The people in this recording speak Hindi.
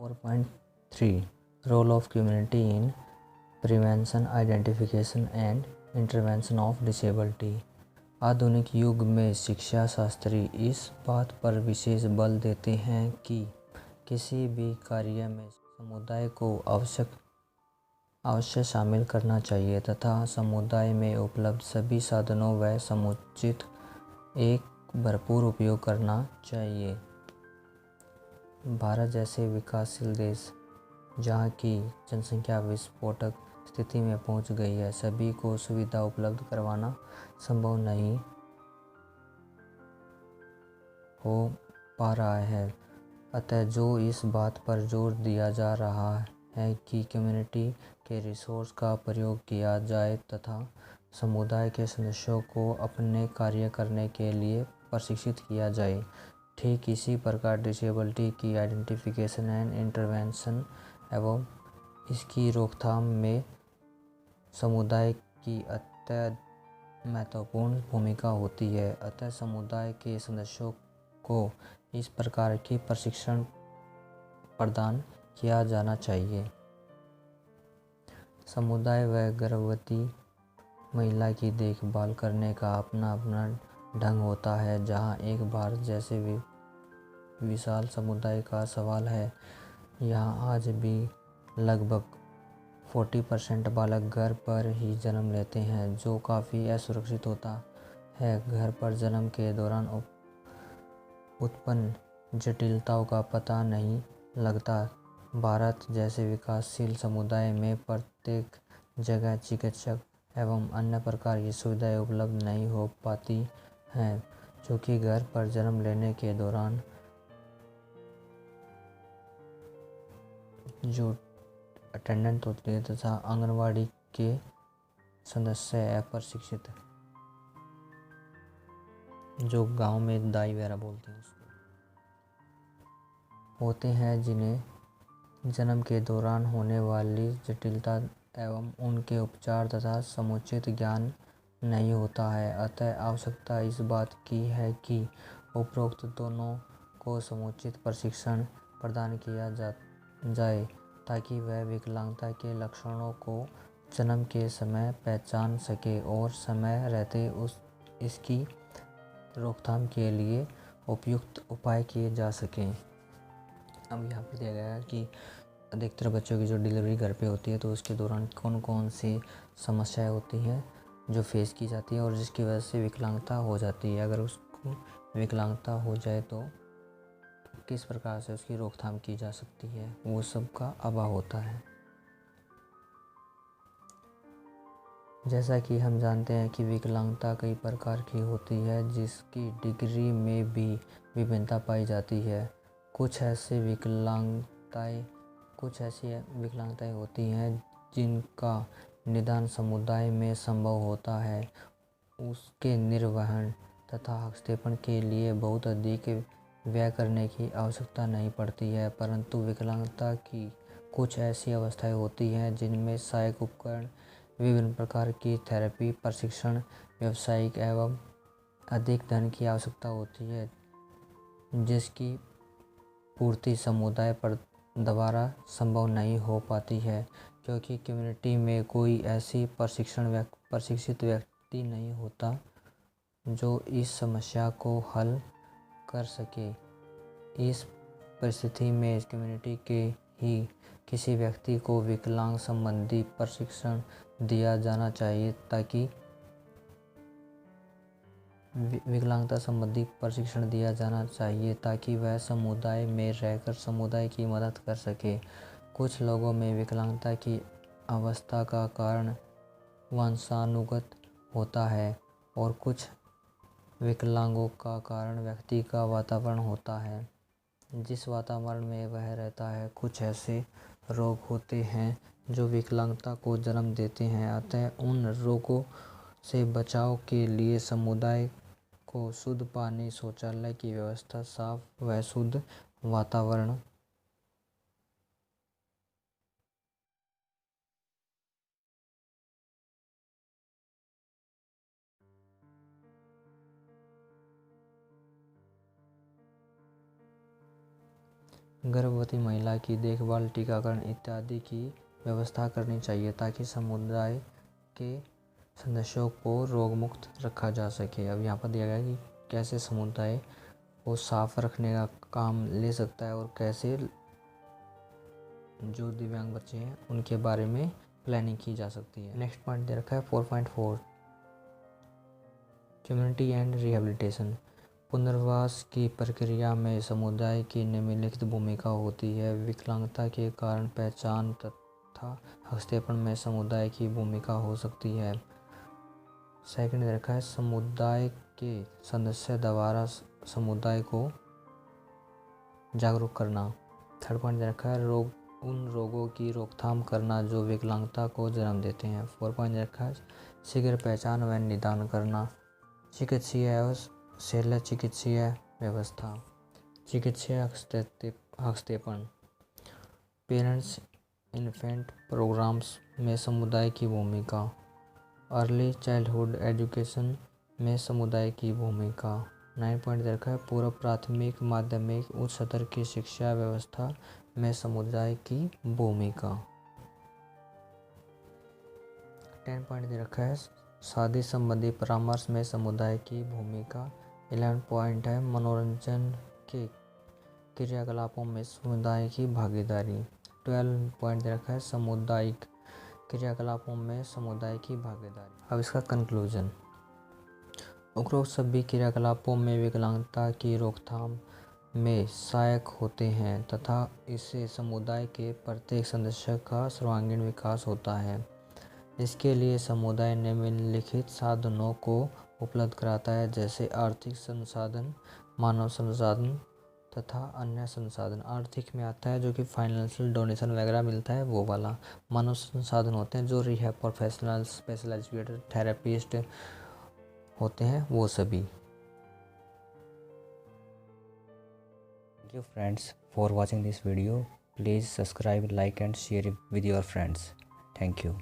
4.3 Role of Community in Prevention, Identification and Intervention of Disability। आधुनिक युग में शिक्षा शास्त्री इस बात पर विशेष बल देते हैं कि किसी भी कार्य में समुदाय को अवश्य शामिल करना चाहिए तथा समुदाय में उपलब्ध सभी साधनों व समुचित एक भरपूर उपयोग करना चाहिए। भारत जैसे विकासशील देश जहाँ की जनसंख्या विस्फोटक स्थिति में पहुँच गई है, सभी को सुविधा उपलब्ध करवाना संभव नहीं हो पा रहा है। अतः जो इस बात पर जोर दिया जा रहा है कि कम्युनिटी के रिसोर्स का प्रयोग किया जाए तथा समुदाय के सदस्यों को अपने कार्य करने के लिए प्रशिक्षित किया जाए, ठीक इसी प्रकार डिसेबिलिटी की आइडेंटिफिकेशन एंड इंटरवेंशन एवं इसकी रोकथाम में समुदाय की अत्यंत महत्वपूर्ण भूमिका होती है। अतः समुदाय के सदस्यों को इस प्रकार की प्रशिक्षण प्रदान किया जाना चाहिए। समुदाय व गर्भवती महिला की देखभाल करने का अपना अपना ढंग होता है। जहाँ एक भारत जैसे विशाल समुदाय का सवाल है, यहाँ आज भी लगभग 40% बालक घर पर ही जन्म लेते हैं, जो काफ़ी असुरक्षित होता है। घर पर जन्म के दौरान उत्पन्न जटिलताओं का पता नहीं लगता। भारत जैसे विकासशील समुदाय में प्रत्येक जगह चिकित्सक एवं अन्य प्रकार की सुविधाएं उपलब्ध नहीं हो पाती हैं, क्योंकि घर पर जन्म लेने के दौरान जो अटेंडेंट होते हैं तथा आंगनवाड़ी के सदस्य अप्रशिक्षित, जो गांव में दाई वगैरह बोलते हैं उसको, होते हैं, जिन्हें जन्म के दौरान होने वाली जटिलता एवं उनके उपचार तथा समुचित ज्ञान नहीं होता है। अतः आवश्यकता इस बात की है कि उपरोक्त दोनों को समुचित प्रशिक्षण प्रदान किया जाए ताकि वह विकलांगता के लक्षणों को जन्म के समय पहचान सके और समय रहते इसकी रोकथाम के लिए उपयुक्त उपाय किए जा सकें। अब यहाँ पर दिया गया है कि अधिकतर बच्चों की जो डिलीवरी घर पे होती है तो उसके दौरान कौन कौन सी समस्याएं होती हैं जो फेस की जाती है और जिसकी वजह से विकलांगता हो जाती है। अगर उसको विकलांगता हो जाए तो किस प्रकार से उसकी रोकथाम की जा सकती है, वो सब का अभाव होता है। जैसा कि हम जानते हैं कि विकलांगता कई प्रकार की होती है, जिसकी डिग्री में भी विभिन्नता पाई जाती है। कुछ ऐसी विकलांगताएं होती हैं जिनका निदान समुदाय में संभव होता है। उसके निर्वहन तथा हस्तक्षेपण के लिए बहुत अधिक व्यय करने की आवश्यकता नहीं पड़ती है, परंतु विकलांगता की कुछ ऐसी अवस्थाएं होती हैं जिनमें सहायक उपकरण, विभिन्न प्रकार की थेरेपी, प्रशिक्षण, व्यावसायिक एवं अधिक धन की आवश्यकता होती है, जिसकी पूर्ति समुदाय पर द्वारा संभव नहीं हो पाती है, क्योंकि कम्युनिटी में कोई ऐसी प्रशिक्षित व्यक्ति नहीं होता जो इस समस्या को हल कर सके। इस परिस्थिति में कम्युनिटी के ही किसी व्यक्ति को विकलांग संबंधी प्रशिक्षण दिया जाना चाहिए ताकि विकलांगता संबंधी प्रशिक्षण दिया जाना चाहिए ताकि वह समुदाय में रहकर समुदाय की मदद कर सके। कुछ लोगों में विकलांगता की अवस्था का कारण वंशानुगत होता है और कुछ विकलांगों का कारण व्यक्ति का वातावरण होता है, जिस वातावरण में वह रहता है। कुछ ऐसे रोग होते हैं जो विकलांगता को जन्म देते हैं। अतः उन रोगों से बचाव के लिए समुदाय को शुद्ध पानी, शौचालय की व्यवस्था, साफ व शुद्ध वातावरण, गर्भवती महिला की देखभाल, टीकाकरण इत्यादि की व्यवस्था करनी चाहिए ताकि समुदाय के सदस्यों को रोग मुक्त रखा जा सके। अब यहाँ पर दिया गया है कि कैसे समुदाय को साफ रखने का काम ले सकता है और कैसे जो दिव्यांग बच्चे हैं उनके बारे में प्लानिंग की जा सकती है। नेक्स्ट पॉइंट दे रखा है 4.4 कम्युनिटी एंड रिहेबिलिटेशन। पुनर्वास की प्रक्रिया में समुदाय की निम्नलिखित भूमिका होती है। विकलांगता के कारण पहचान तथा हस्तक्षेपण में समुदाय की भूमिका हो सकती है। सेकंड दे रखा है समुदाय के सदस्य द्वारा समुदाय को जागरूक करना। थर्ड पॉइंट दे रखा है उन रोगों की रोकथाम करना जो विकलांगता को जन्म देते हैं। 4 पॉइंट दे रखा है शीघ्र पहचान व निदान करना। चिकित्सीय एवं शल्य चिकित्सीय व्यवस्था। चिकित्सीय हस्तक्षेपण। पेरेंट्स इन्फेंट प्रोग्राम्स में समुदाय की भूमिका। अर्ली चाइल्डहुड एजुकेशन में समुदाय की भूमिका। 9 पॉइंट दे रखा है पूर्व प्राथमिक, माध्यमिक, उच्च स्तर की शिक्षा व्यवस्था में समुदाय की भूमिका। 10 पॉइंट दे रखा है शादी संबंधी परामर्श में समुदाय की भूमिका। 11 पॉइंट है मनोरंजन के क्रियाकलापों में समुदाय की भागीदारी। 12 पॉइंट दे रखा है सामुदायिक क्रियाकलापों में समुदाय की भागीदारी। अब इसका कंक्लूजन। उपरोक्त सभी क्रियाकलापों में विकलांगता की रोकथाम में सहायक होते हैं तथा इससे समुदाय के प्रत्येक सदस्य का सर्वांगीण विकास होता है। इसके लिए समुदाय निम्नलिखित साधनों को उपलब्ध कराता है जैसे आर्थिक संसाधन, मानव संसाधन तथा अन्य संसाधन। आर्थिक में आता है जो कि फाइनेंशियल डोनेशन वगैरह मिलता है वो वाला। मानव संसाधन होते हैं जो rehab professional, special educator, therapist होते हैं वो सभी। Thank you friends for watching this video. Please subscribe, like and share it with your friends. Thank you.